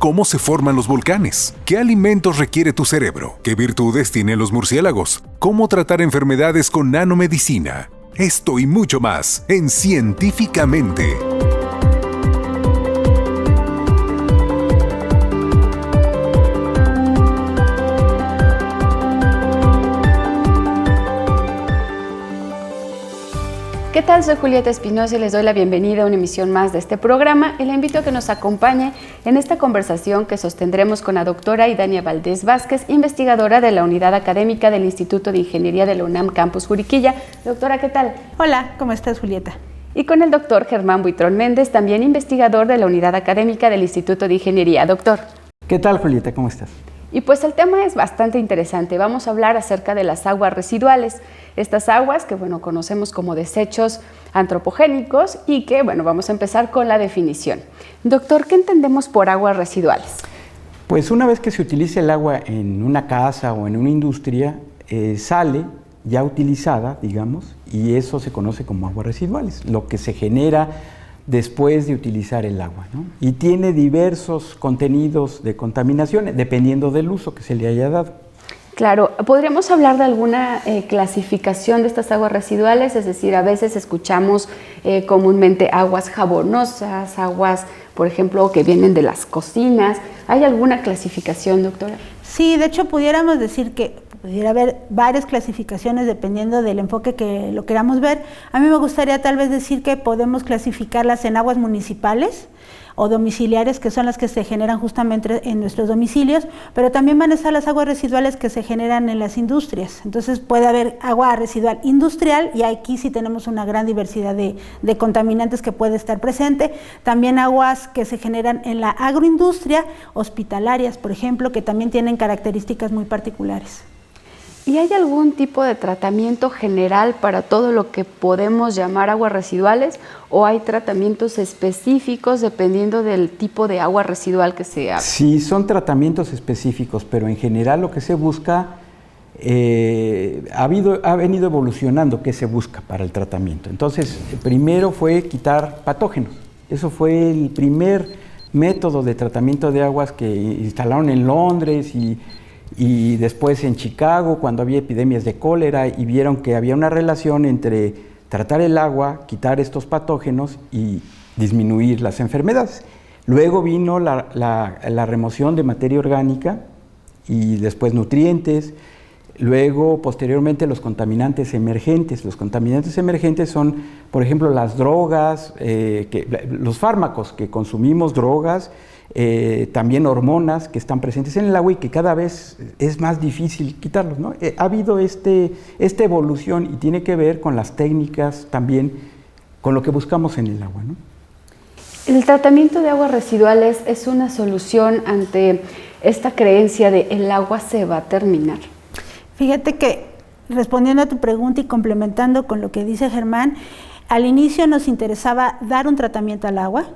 cómo se forman los volcanes, qué alimentos requiere tu cerebro, qué virtudes tienen los murciélagos, cómo tratar enfermedades con nanomedicina. Esto y mucho más en Científicamente. ¿Qué tal? Soy Julieta Espinosa y les doy la bienvenida a una emisión más de este programa y la invito a que nos acompañe en esta conversación que sostendremos con la doctora Idania Valdés Vázquez, investigadora de la Unidad Académica del Instituto de Ingeniería de la UNAM Campus Juriquilla. Doctora, ¿qué tal? Hola, ¿cómo estás, Julieta? Y con el doctor Germán Buitrón Méndez, también investigador de la Unidad Académica del Instituto de Ingeniería. Doctor. ¿Qué tal, Julieta? ¿Cómo estás? Y pues el tema es bastante interesante. Vamos a hablar acerca de las aguas residuales. Estas aguas que, conocemos como desechos antropogénicos y que, vamos a empezar con la definición. Doctor, ¿qué entendemos por aguas residuales? Pues una vez que se utiliza el agua en una casa o en una industria, sale ya utilizada, digamos, y eso se conoce como aguas residuales, lo que se genera después de utilizar el agua, ¿no? Y tiene diversos contenidos de contaminación, dependiendo del uso que se le haya dado. Claro, ¿podríamos hablar de alguna clasificación de estas aguas residuales? Es decir, a veces escuchamos comúnmente aguas jabonosas, aguas, por ejemplo, que vienen de las cocinas. ¿Hay alguna clasificación, doctora? Sí, de hecho pudiéramos decir que pudiera haber varias clasificaciones dependiendo del enfoque que lo queramos ver. A mí me gustaría tal vez decir que podemos clasificarlas en aguas municipales o domiciliares, que son las que se generan justamente en nuestros domicilios, pero también van a estar las aguas residuales que se generan en las industrias. Entonces puede haber agua residual industrial y aquí sí tenemos una gran diversidad de contaminantes que puede estar presente. También aguas que se generan en la agroindustria, hospitalarias, por ejemplo, que también tienen características muy particulares. ¿Y hay algún tipo de tratamiento general para todo lo que podemos llamar aguas residuales o hay tratamientos específicos dependiendo del tipo de agua residual que sea? Sí, son tratamientos específicos, pero en general lo que se busca, ha venido evolucionando qué se busca para el tratamiento. Entonces, primero fue quitar patógenos. Eso fue el primer método de tratamiento de aguas que instalaron en Londres y después en Chicago, cuando había epidemias de cólera y vieron que había una relación entre tratar el agua, quitar estos patógenos y disminuir las enfermedades. Luego vino la remoción de materia orgánica y después nutrientes, luego posteriormente los contaminantes emergentes. Los contaminantes emergentes son, por ejemplo, las drogas, los fármacos que consumimos, drogas, también hormonas que están presentes en el agua y que cada vez es más difícil quitarlos, ¿no? Ha habido esta evolución y tiene que ver con las técnicas también, con lo que buscamos en el agua, ¿no? ¿El tratamiento de aguas residuales es una solución ante esta creencia de el agua se va a terminar? Fíjate que, respondiendo a tu pregunta y complementando con lo que dice Germán, al inicio nos interesaba dar un tratamiento al agua,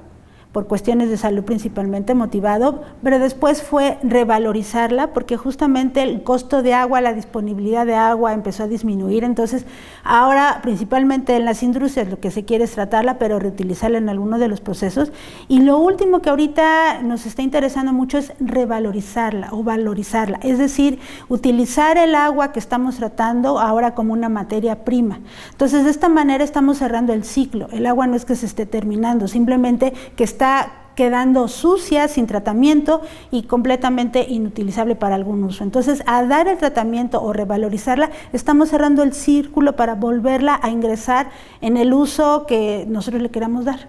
por cuestiones de salud principalmente motivado, pero después fue revalorizarla porque justamente el costo de agua, la disponibilidad de agua empezó a disminuir. Entonces ahora principalmente en las industrias lo que se quiere es tratarla, pero reutilizarla en alguno de los procesos. Y lo último que ahorita nos está interesando mucho es revalorizarla o valorizarla, es decir, utilizar el agua que estamos tratando ahora como una materia prima. Entonces de esta manera estamos cerrando el ciclo. El agua no es que se esté terminando, simplemente que está quedando sucia, sin tratamiento y completamente inutilizable para algún uso. Entonces, al dar el tratamiento o revalorizarla, estamos cerrando el círculo para volverla a ingresar en el uso que nosotros le queramos dar.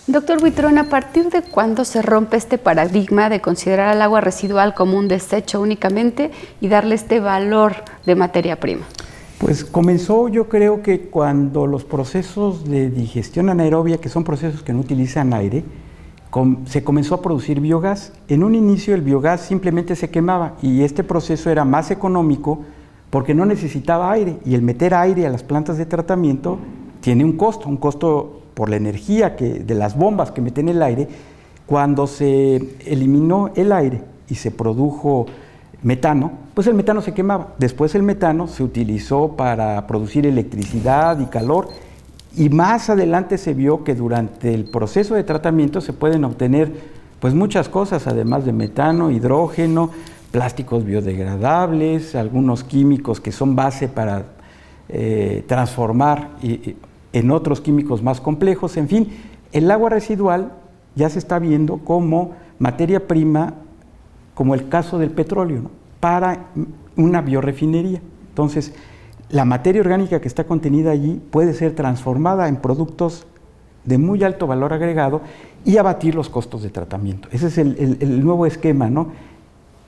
Doctor Buitrón, ¿a partir de cuándo se rompe este paradigma de considerar al agua residual como un desecho únicamente y darle este valor de materia prima? Pues comenzó, yo creo que cuando los procesos de digestión anaerobia, que son procesos que no utilizan aire, se comenzó a producir biogás. En un inicio el biogás simplemente se quemaba y este proceso era más económico porque no necesitaba aire, y el meter aire a las plantas de tratamiento tiene un costo por la energía de las bombas que meten el aire. Cuando se eliminó el aire y se produjo metano, pues el metano se quemaba. Después el metano se utilizó para producir electricidad y calor, y más adelante se vio que durante el proceso de tratamiento se pueden obtener pues muchas cosas, además de metano, hidrógeno, plásticos biodegradables, algunos químicos que son base para transformar en otros químicos más complejos. En fin, el agua residual ya se está viendo como materia prima, como el caso del petróleo, ¿no?, para una biorefinería. Entonces, la materia orgánica que está contenida allí puede ser transformada en productos de muy alto valor agregado y abatir los costos de tratamiento. Ese es el nuevo esquema, ¿no?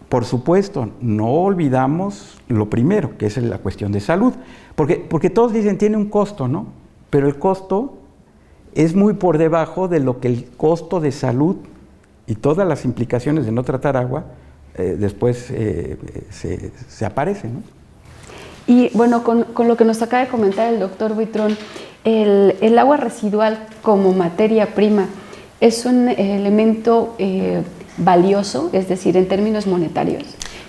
Por supuesto, no olvidamos lo primero, que es la cuestión de salud, porque todos dicen tiene un costo, ¿no? Pero el costo es muy por debajo de lo que el costo de salud y todas las implicaciones de no tratar agua después se aparecen, ¿no? Y bueno, con lo que nos acaba de comentar el doctor Buitrón, el agua residual como materia prima es un elemento valioso, es decir, en términos monetarios.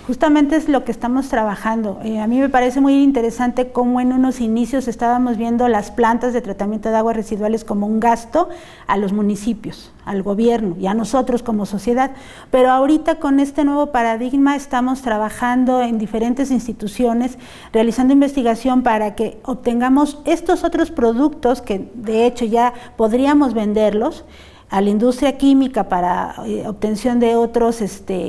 Justamente es lo que estamos trabajando. A mí me parece muy interesante cómo en unos inicios estábamos viendo las plantas de tratamiento de aguas residuales como un gasto a los municipios, al gobierno y a nosotros como sociedad. Pero ahorita con este nuevo paradigma estamos trabajando en diferentes instituciones, realizando investigación para que obtengamos estos otros productos que de hecho ya podríamos venderlos a la industria química para obtención de otros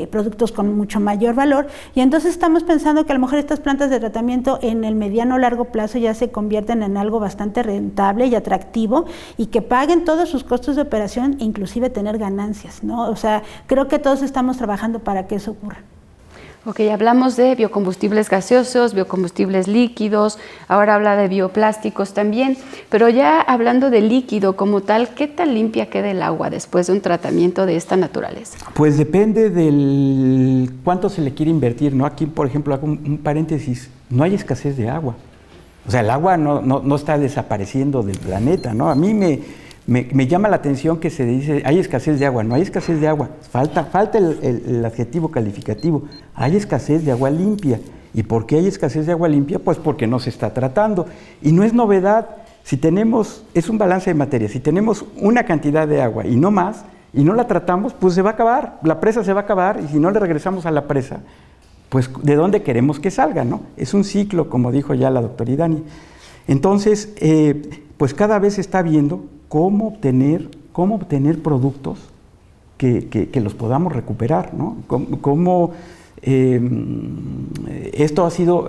productos con mucho mayor valor, y entonces estamos pensando que a lo mejor estas plantas de tratamiento en el mediano o largo plazo ya se convierten en algo bastante rentable y atractivo y que paguen todos sus costos de operación, inclusive tener ganancias, ¿no? O sea, creo que todos estamos trabajando para que eso ocurra. Ok, hablamos de biocombustibles gaseosos, biocombustibles líquidos, ahora habla de bioplásticos también, pero ya hablando de líquido como tal, ¿qué tan limpia queda el agua después de un tratamiento de esta naturaleza? Pues depende del cuánto se le quiere invertir, ¿no? Aquí, por ejemplo, hago un paréntesis, no hay escasez de agua. O sea, el agua no está desapareciendo del planeta, ¿no? A mí me llama la atención que se dice, hay escasez de agua. No hay escasez de agua, falta el adjetivo calificativo. Hay escasez de agua limpia. ¿Y por qué hay escasez de agua limpia? Pues porque no se está tratando. Y no es novedad, es un balance de materia. Si tenemos una cantidad de agua y no más, y no la tratamos, pues se va a acabar, la presa se va a acabar, y si no le regresamos a la presa, pues ¿de dónde queremos que salga, no? Es un ciclo, como dijo ya la doctora Idani. Entonces, pues cada vez se está viendo cómo obtener productos que los podamos recuperar, ¿no? Esto ha sido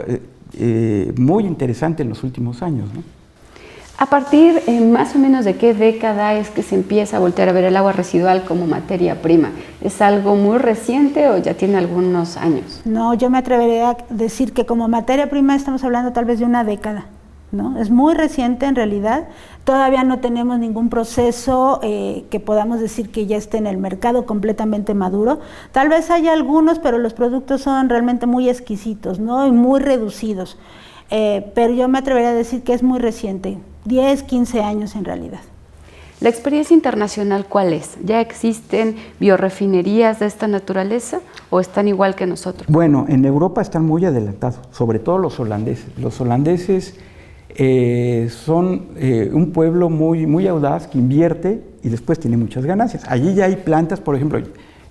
muy interesante en los últimos años, ¿no? ¿A partir más o menos de qué década es que se empieza a voltear a ver el agua residual como materia prima? ¿Es algo muy reciente o ya tiene algunos años? No, yo me atrevería a decir que como materia prima estamos hablando tal vez de una década, ¿no? Es muy reciente en realidad, todavía no tenemos ningún proceso que podamos decir que ya esté en el mercado completamente maduro. Tal vez haya algunos, pero los productos son realmente muy exquisitos, ¿no? Y muy reducidos. Pero yo me atrevería a decir que es muy reciente, 10, 15 años en realidad. ¿La experiencia internacional cuál es? ¿Ya existen biorefinerías de esta naturaleza o están igual que nosotros? Bueno, en Europa están muy adelantados, sobre todo los holandeses. Los holandeses son un pueblo muy audaz que invierte y después tiene muchas ganancias. Allí ya hay plantas, por ejemplo,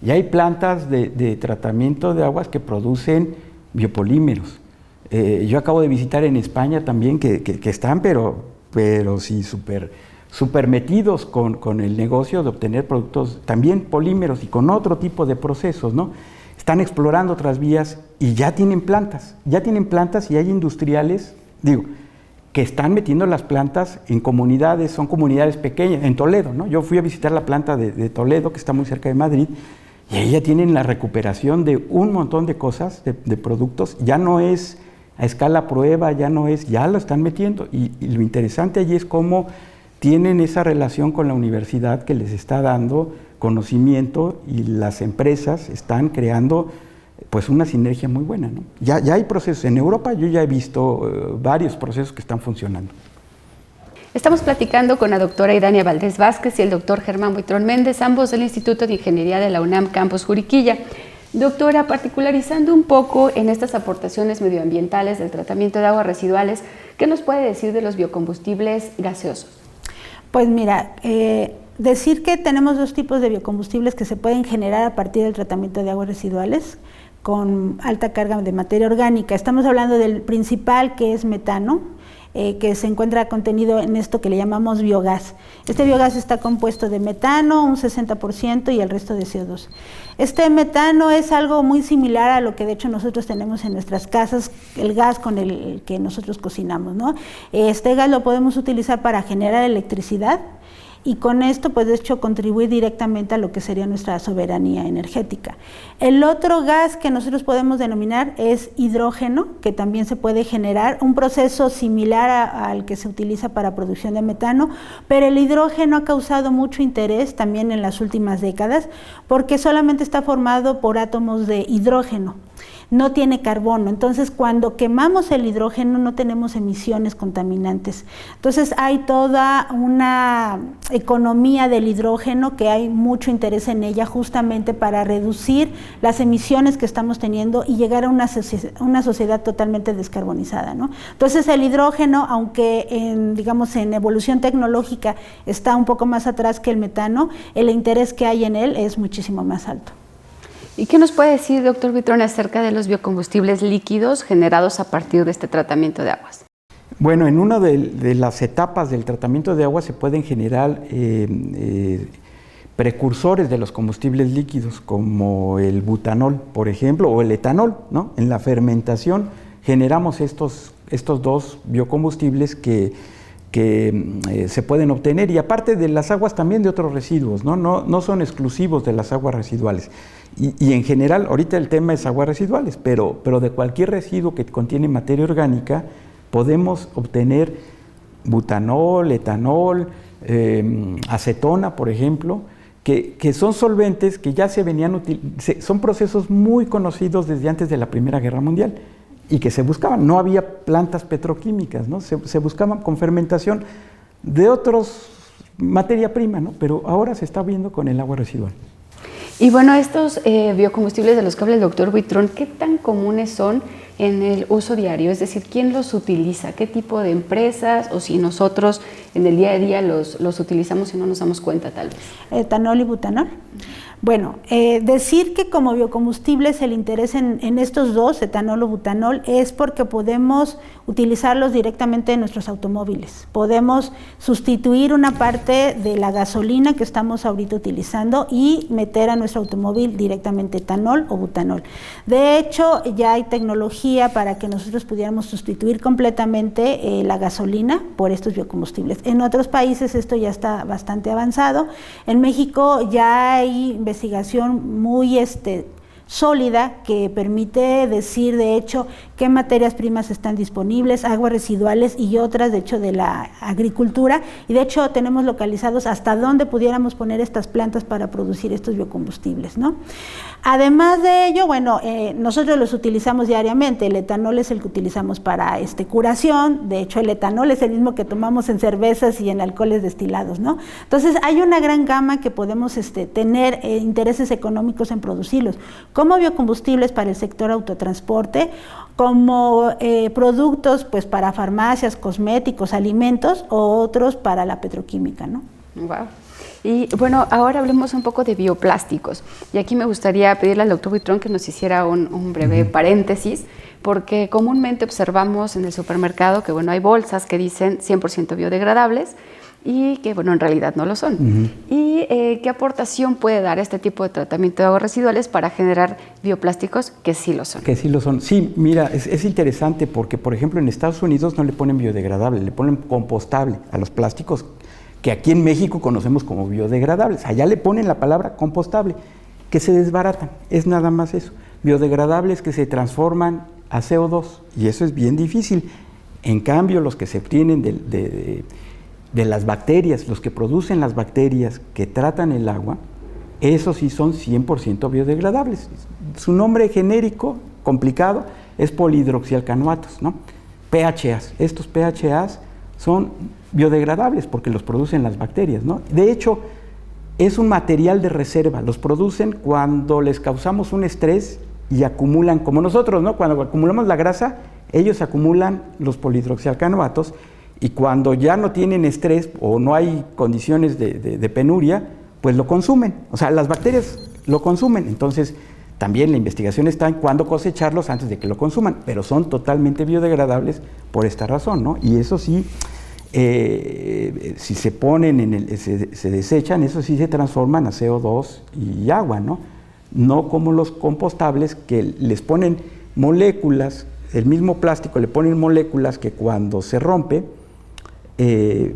ya hay plantas de tratamiento de aguas que producen biopolímeros. Yo acabo de visitar en España también que están, pero sí súper metidos con el negocio de obtener productos, también polímeros y con otro tipo de procesos, ¿no? Están explorando otras vías y ya tienen plantas y hay industriales, que están metiendo las plantas en comunidades, son comunidades pequeñas, en Toledo, ¿no? Yo fui a visitar la planta de Toledo, que está muy cerca de Madrid, y ahí ya tienen la recuperación de un montón de cosas, de productos, ya no es a escala prueba, ya lo están metiendo. Y lo interesante allí es cómo tienen esa relación con la universidad que les está dando conocimiento y las empresas están creando pues una sinergia muy buena, ¿no? Ya hay procesos. En Europa yo ya he visto varios procesos que están funcionando. Estamos platicando con la doctora Idania Valdés Vázquez y el doctor Germán Buitrón Méndez, ambos del Instituto de Ingeniería de la UNAM Campus Juriquilla. Doctora, particularizando un poco en estas aportaciones medioambientales del tratamiento de aguas residuales, ¿qué nos puede decir de los biocombustibles gaseosos? Pues mira, decir que tenemos dos tipos de biocombustibles que se pueden generar a partir del tratamiento de aguas residuales con alta carga de materia orgánica. Estamos hablando del principal, que es metano, que se encuentra contenido en esto que le llamamos biogás. Este biogás está compuesto de metano, un 60%, y el resto de CO2. Este metano es algo muy similar a lo que de hecho nosotros tenemos en nuestras casas, el gas con el que nosotros cocinamos, ¿no? Este gas lo podemos utilizar para generar electricidad, y con esto, pues de hecho, contribuir directamente a lo que sería nuestra soberanía energética. El otro gas que nosotros podemos denominar es hidrógeno, que también se puede generar, un proceso similar al que se utiliza para producción de metano, pero el hidrógeno ha causado mucho interés también en las últimas décadas, porque solamente está formado por átomos de hidrógeno. No tiene carbono, entonces cuando quemamos el hidrógeno no tenemos emisiones contaminantes. Entonces hay toda una economía del hidrógeno que hay mucho interés en ella justamente para reducir las emisiones que estamos teniendo y llegar a una sociedad totalmente descarbonizada, ¿no? Entonces el hidrógeno, aunque en evolución tecnológica está un poco más atrás que el metano, el interés que hay en él es muchísimo más alto. ¿Y qué nos puede decir, doctor Buitrón, acerca de los biocombustibles líquidos generados a partir de este tratamiento de aguas? Bueno, en una de las etapas del tratamiento de aguas se pueden generar precursores de los combustibles líquidos, como el butanol, por ejemplo, o el etanol, ¿no? En la fermentación generamos estos dos biocombustibles que se pueden obtener, y aparte de las aguas también de otros residuos, no son exclusivos de las aguas residuales. Y en general, ahorita el tema es aguas residuales, pero de cualquier residuo que contiene materia orgánica podemos obtener butanol, etanol, acetona, por ejemplo, que son solventes que ya se venían utilizando, son procesos muy conocidos desde antes de la Primera Guerra Mundial y que se buscaban. No había plantas petroquímicas, ¿no? Se buscaban con fermentación de otros materia prima, ¿no? Pero ahora se está viendo con el agua residual. Y bueno, estos biocombustibles de los que habla el doctor Buitrón, ¿qué tan comunes son en el uso diario? Es decir, ¿quién los utiliza? ¿Qué tipo de empresas? O si nosotros en el día a día los utilizamos y no nos damos cuenta, tal vez. ¿Etanol y butanol? Bueno, decir que como biocombustibles el interés en estos dos, etanol o butanol, es porque podemos utilizarlos directamente en nuestros automóviles. Podemos sustituir una parte de la gasolina que estamos ahorita utilizando y meter a nuestro automóvil directamente etanol o butanol. De hecho, ya hay tecnología para que nosotros pudiéramos sustituir completamente la gasolina por estos biocombustibles. En otros países esto ya está bastante avanzado. En México ya hay investigación muy sólida que permite decir, de hecho, qué materias primas están disponibles, aguas residuales y otras, de hecho, de la agricultura, y de hecho tenemos localizados hasta dónde pudiéramos poner estas plantas para producir estos biocombustibles, ¿no? Además de ello, bueno, nosotros los utilizamos diariamente. El etanol es el que utilizamos para curación. De hecho, el etanol es el mismo que tomamos en cervezas y en alcoholes destilados, ¿no? Entonces, hay una gran gama que podemos tener intereses económicos en producirlos, como biocombustibles para el sector autotransporte, como productos pues para farmacias, cosméticos, alimentos, o otros para la petroquímica, ¿no? Wow. Y bueno, ahora hablemos un poco de bioplásticos. Y aquí me gustaría pedirle al doctor Buitrón que nos hiciera un breve paréntesis, porque comúnmente observamos en el supermercado que bueno, hay bolsas que dicen 100% biodegradables y que bueno, en realidad no lo son. ¿Y qué aportación puede dar este tipo de tratamiento de aguas residuales para generar bioplásticos que sí lo son? Que sí lo son. Sí, mira, es interesante porque, por ejemplo, en Estados Unidos no le ponen biodegradable, le ponen compostable a los plásticos que aquí en México conocemos como biodegradables. Allá le ponen la palabra compostable, que se desbaratan, es nada más eso. Biodegradables que se transforman a CO2, y eso es bien difícil. En cambio, los que se obtienen de las bacterias, los que producen las bacterias que tratan el agua, esos sí son 100% biodegradables. Su nombre genérico, complicado, es polihidroxialcanoatos, ¿no? PHAs. Estos PHAs son biodegradables porque los producen las bacterias, ¿no? De hecho, es un material de reserva, los producen cuando les causamos un estrés y acumulan, como nosotros, ¿no? Cuando acumulamos la grasa, ellos acumulan los polihidroxialcanoatos y cuando ya no tienen estrés o no hay condiciones de penuria, pues lo consumen. O sea, las bacterias lo consumen. Entonces, también la investigación está en cuándo cosecharlos antes de que lo consuman, pero son totalmente biodegradables por esta razón, ¿no? Y eso sí, si se ponen, se desechan, eso sí se transforman a CO2 y agua, ¿no? No como los compostables que les ponen moléculas, el mismo plástico le ponen moléculas que cuando se rompe,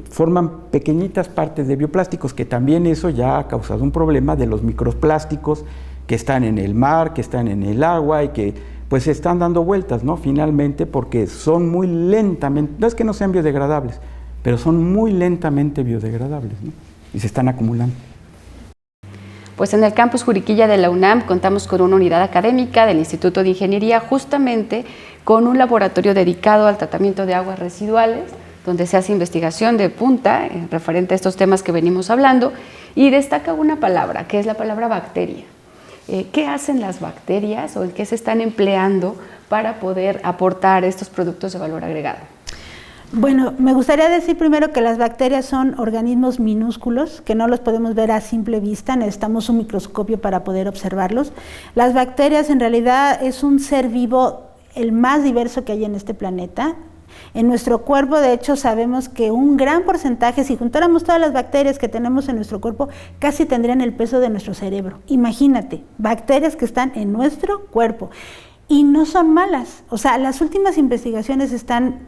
forman pequeñitas partes de bioplásticos, que también eso ya ha causado un problema de los microplásticos que están en el mar, que están en el agua y que pues se están dando vueltas, ¿no? Finalmente, porque son muy lentamente, no es que no sean biodegradables, pero son muy lentamente biodegradables, ¿no? Y se están acumulando. Pues en el campus Juriquilla de la UNAM contamos con una unidad académica del Instituto de Ingeniería, justamente con un laboratorio dedicado al tratamiento de aguas residuales, donde se hace investigación de punta referente a estos temas que venimos hablando, y destaca una palabra, que es la palabra bacteria. ¿Qué hacen las bacterias o en qué se están empleando para poder aportar estos productos de valor agregado? Bueno, me gustaría decir primero que las bacterias son organismos minúsculos, que no los podemos ver a simple vista, necesitamos un microscopio para poder observarlos. Las bacterias en realidad es un ser vivo el más diverso que hay en este planeta. En nuestro cuerpo, de hecho, sabemos que un gran porcentaje, si juntáramos todas las bacterias que tenemos en nuestro cuerpo, casi tendrían el peso de nuestro cerebro. Imagínate, bacterias que están en nuestro cuerpo y no son malas. O sea, las últimas investigaciones están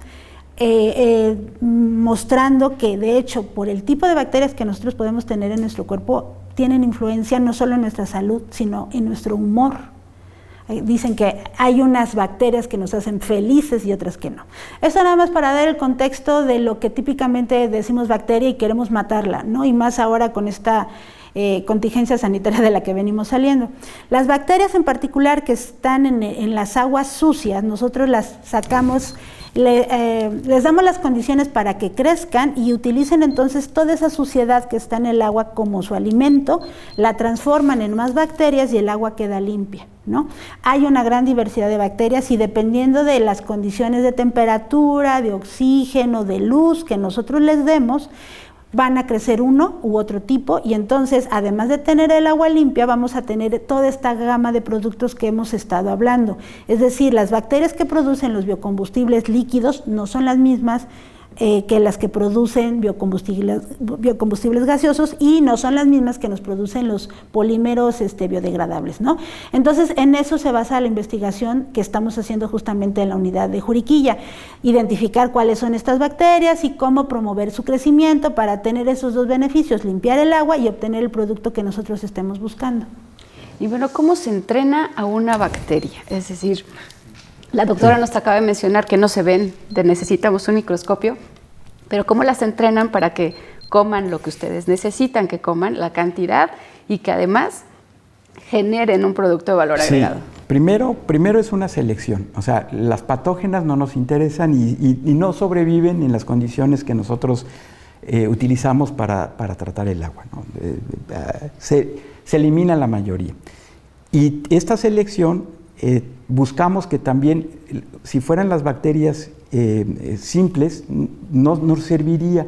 mostrando que, de hecho, por el tipo de bacterias que nosotros podemos tener en nuestro cuerpo, tienen influencia no solo en nuestra salud, sino en nuestro humor. Dicen que hay unas bacterias que nos hacen felices y otras que no. Eso nada más para dar el contexto de lo que típicamente decimos bacteria y queremos matarla, ¿no? Y más ahora con esta contingencia sanitaria de la que venimos saliendo. Las bacterias en particular que están en las aguas sucias, nosotros las sacamos, les damos las condiciones para que crezcan y utilicen entonces toda esa suciedad que está en el agua como su alimento, la transforman en más bacterias y el agua queda limpia, ¿no? Hay una gran diversidad de bacterias y dependiendo de las condiciones de temperatura, de oxígeno, de luz que nosotros les demos, van a crecer uno u otro tipo y entonces, además de tener el agua limpia, vamos a tener toda esta gama de productos que hemos estado hablando. Es decir, las bacterias que producen los biocombustibles líquidos no son las mismas que las que producen biocombustibles gaseosos y no son las mismas que nos producen los polímeros biodegradables, ¿no? Entonces, en eso se basa la investigación que estamos haciendo justamente en la unidad de Juriquilla, identificar cuáles son estas bacterias y cómo promover su crecimiento para tener esos dos beneficios, limpiar el agua y obtener el producto que nosotros estemos buscando. Y bueno, ¿cómo se entrena a una bacteria? Es decir, la doctora nos acaba de mencionar que no se ven, necesitamos un microscopio, pero ¿cómo las entrenan para que coman lo que ustedes necesitan que coman, la cantidad, y que además generen un producto de valor agregado? Primero es una selección, o sea, las patógenas no nos interesan y no sobreviven en las condiciones que nosotros utilizamos para tratar el agua, ¿no? Se elimina la mayoría. Y esta selección buscamos que también, si fueran las bacterias simples, no nos serviría,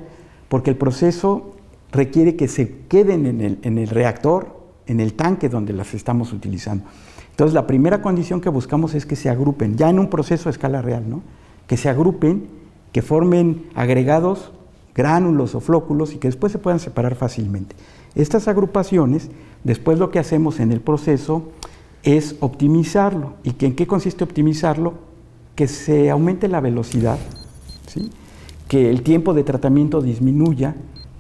porque el proceso requiere que se queden en el reactor, en el tanque donde las estamos utilizando. Entonces, la primera condición que buscamos es que se agrupen, ya en un proceso a escala real, ¿no? Que se agrupen, que formen agregados, gránulos o flóculos y que después se puedan separar fácilmente. Estas agrupaciones, después lo que hacemos en el proceso es optimizarlo. ¿Y en qué consiste optimizarlo? Que se aumente la velocidad, ¿sí? Que el tiempo de tratamiento disminuya,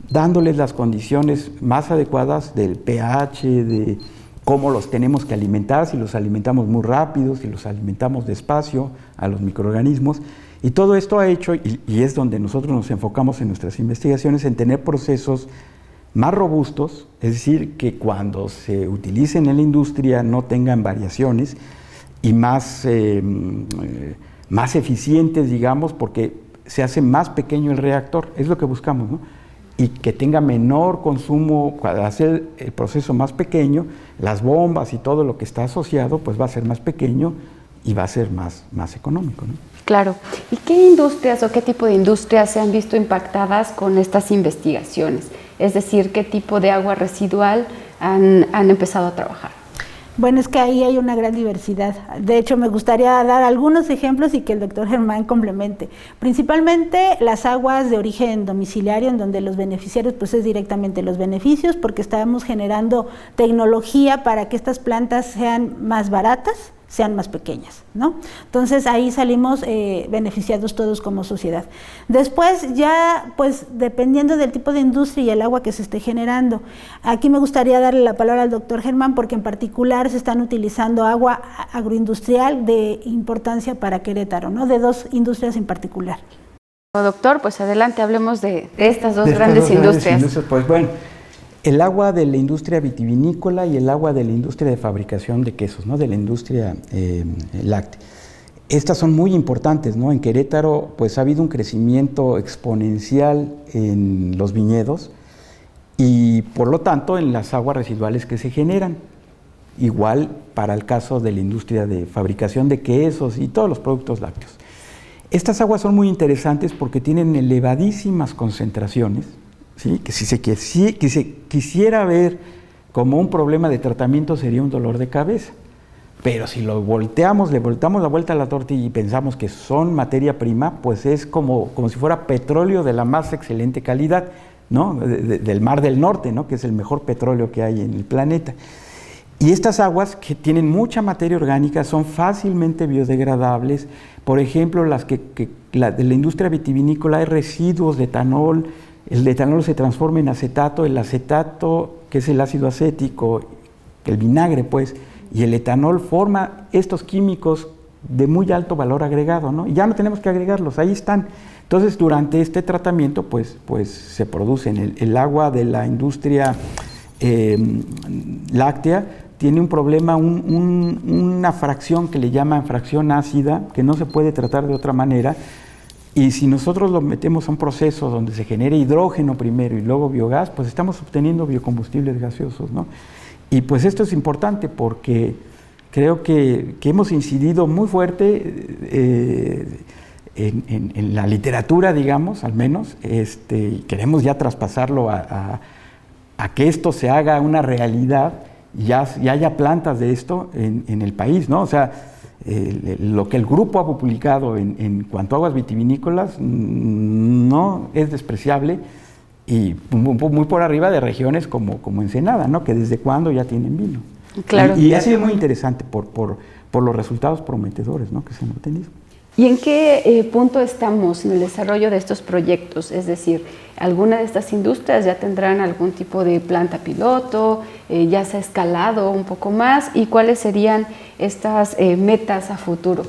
dándoles las condiciones más adecuadas del pH, de cómo los tenemos que alimentar, si los alimentamos muy rápido, si los alimentamos despacio a los microorganismos. Y todo esto ha hecho, y es donde nosotros nos enfocamos en nuestras investigaciones, en tener procesos más robustos, es decir, que cuando se utilicen en la industria no tengan variaciones y más eficientes, digamos, porque se hace más pequeño el reactor, es lo que buscamos, ¿no? Y que tenga menor consumo, para hacer el proceso más pequeño, las bombas y todo lo que está asociado, pues va a ser más pequeño y va a ser más económico, ¿no? Claro. ¿Y qué industrias o qué tipo de industrias se han visto impactadas con estas investigaciones? Es decir, ¿qué tipo de agua residual han empezado a trabajar? Bueno, es que ahí hay una gran diversidad. De hecho, me gustaría dar algunos ejemplos y que el doctor Germán complemente. Principalmente las aguas de origen domiciliario, en donde los beneficiarios pues es directamente los beneficios, porque estamos generando tecnología para que estas plantas sean más baratas, sean más pequeñas, ¿no? Entonces ahí salimos beneficiados todos como sociedad. Después ya, pues dependiendo del tipo de industria y el agua que se esté generando, aquí me gustaría darle la palabra al doctor Germán, porque en particular se están utilizando agua agroindustrial de importancia para Querétaro, ¿no? De 2 industrias en particular. Doctor, pues adelante, hablemos de estas dos grandes industrias. Pues bueno, el agua de la industria vitivinícola y el agua de la industria de fabricación de quesos, ¿no? De la industria láctea. Estas son muy importantes, ¿no? En Querétaro pues ha habido un crecimiento exponencial en los viñedos y por lo tanto en las aguas residuales que se generan. Igual para el caso de la industria de fabricación de quesos y todos los productos lácteos. Estas aguas son muy interesantes porque tienen elevadísimas concentraciones, ¿sí? Que si se quisiera ver como un problema de tratamiento sería un dolor de cabeza, pero si lo volteamos, le voltamos la vuelta a la tortilla y pensamos que son materia prima, pues es como si fuera petróleo de la más excelente calidad, ¿no? Del Mar del Norte, ¿no? Que es el mejor petróleo que hay en el planeta. Y estas aguas que tienen mucha materia orgánica son fácilmente biodegradables. Por ejemplo, de la industria vitivinícola hay residuos de etanol. El etanol se transforma en acetato, el acetato, que es el ácido acético, el vinagre pues, y el etanol forma estos químicos de muy alto valor agregado, ¿no? Y ya no tenemos que agregarlos, ahí están. Entonces, durante este tratamiento, pues se producen. El agua de la industria láctea tiene un problema, una fracción que le llaman fracción ácida, que no se puede tratar de otra manera. Y si nosotros lo metemos a un proceso donde se genere hidrógeno primero y luego biogás, pues estamos obteniendo biocombustibles gaseosos, ¿no? Y pues esto es importante porque creo que hemos incidido muy fuerte en la literatura, digamos, al menos, y queremos ya traspasarlo a que esto se haga una realidad y ya haya plantas de esto en el país, ¿no? O sea, lo que el grupo ha publicado en cuanto a aguas vitivinícolas no es despreciable y muy por arriba de regiones como Ensenada, ¿no? Que desde cuándo ya tienen vino. Claro. Y ha sido muy interesante por los resultados prometedores, ¿no? Que se han obtenido. ¿Y en qué punto estamos en el desarrollo de estos proyectos? Es decir, ¿alguna de estas industrias ya tendrán algún tipo de planta piloto? ¿Ya se ha escalado un poco más? ¿Y cuáles serían estas metas a futuro?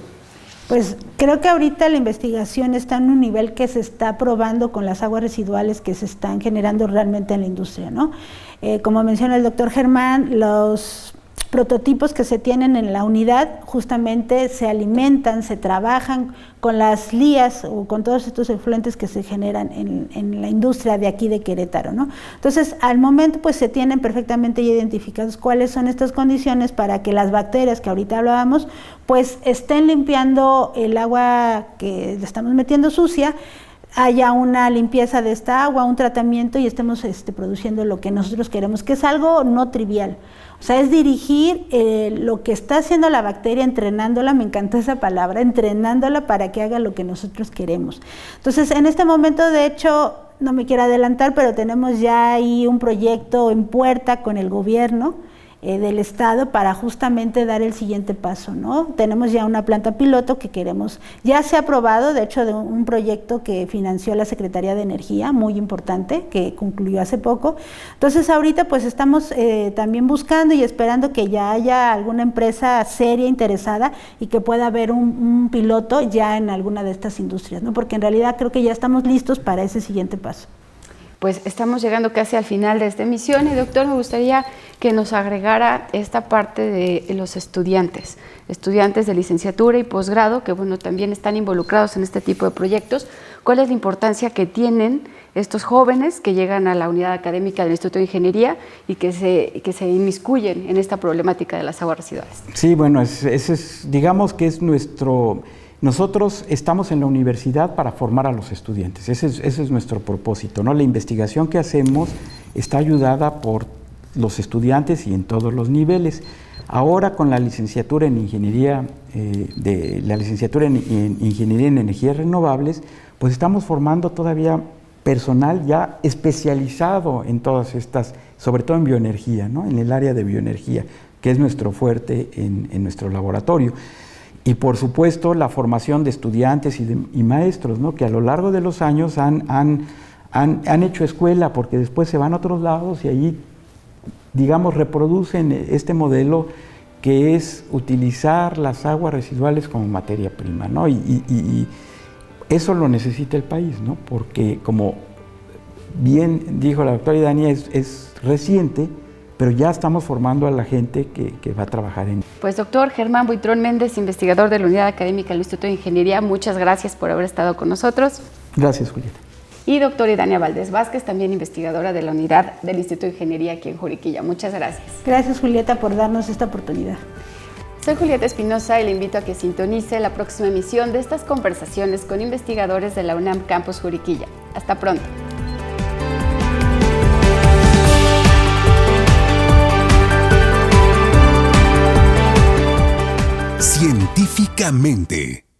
Pues creo que ahorita la investigación está en un nivel que se está probando con las aguas residuales que se están generando realmente en la industria, ¿no? Como menciona el doctor Germán, los prototipos que se tienen en la unidad justamente se alimentan, se trabajan con las lías o con todos estos efluentes que se generan en la industria de aquí de Querétaro, ¿no? Entonces, al momento pues se tienen perfectamente ya identificados cuáles son estas condiciones para que las bacterias que ahorita hablábamos pues estén limpiando el agua que le estamos metiendo sucia, haya una limpieza de esta agua, un tratamiento y estemos produciendo lo que nosotros queremos, que es algo no trivial. O sea, es dirigir lo que está haciendo la bacteria, entrenándola, me encantó esa palabra, entrenándola para que haga lo que nosotros queremos. Entonces, en este momento, de hecho, no me quiero adelantar, pero tenemos ya ahí un proyecto en puerta con el gobierno del estado para justamente dar el siguiente paso, ¿no? Tenemos ya una planta piloto que queremos, ya se ha aprobado, de hecho, de un proyecto que financió la Secretaría de Energía, muy importante, que concluyó hace poco. Entonces, ahorita pues estamos también buscando y esperando que ya haya alguna empresa seria interesada y que pueda haber un piloto ya en alguna de estas industrias, ¿no? Porque en realidad creo que ya estamos listos para ese siguiente paso. pues estamos llegando casi al final de esta emisión y doctor, me gustaría que nos agregara esta parte de los estudiantes de licenciatura y posgrado, que bueno, también están involucrados en este tipo de proyectos. ¿Cuál es la importancia que tienen estos jóvenes que llegan a la unidad académica del Instituto de Ingeniería y que se inmiscuyen en esta problemática de las aguas residuales? Sí, bueno, digamos que es nuestro... Nosotros estamos en la universidad para formar a los estudiantes, ese es nuestro propósito, ¿no? La investigación que hacemos está ayudada por los estudiantes y en todos los niveles. Ahora con la licenciatura en Ingeniería, en Ingeniería en Energías Renovables, pues estamos formando todavía personal ya especializado en todas estas, sobre todo en bioenergía, ¿no? En el área de bioenergía, que es nuestro fuerte en nuestro laboratorio. Y por supuesto la formación de estudiantes y maestros, ¿no? Que a lo largo de los años han hecho escuela, porque después se van a otros lados y allí, digamos, reproducen este modelo que es utilizar las aguas residuales como materia prima, ¿no? Y eso lo necesita el país, ¿no? Porque como bien dijo la doctora Idania, es reciente, pero ya estamos formando a la gente que va a trabajar en... Pues doctor Germán Buitrón Méndez, investigador de la Unidad Académica del Instituto de Ingeniería, muchas gracias por haber estado con nosotros. Gracias, Julieta. Y doctora Idania Valdés Vázquez, también investigadora de la Unidad del Instituto de Ingeniería aquí en Juriquilla. Muchas gracias. Gracias, Julieta, por darnos esta oportunidad. Soy Julieta Espinosa y le invito a que sintonice la próxima emisión de estas conversaciones con investigadores de la UNAM Campus Juriquilla. Hasta pronto. Científicamente.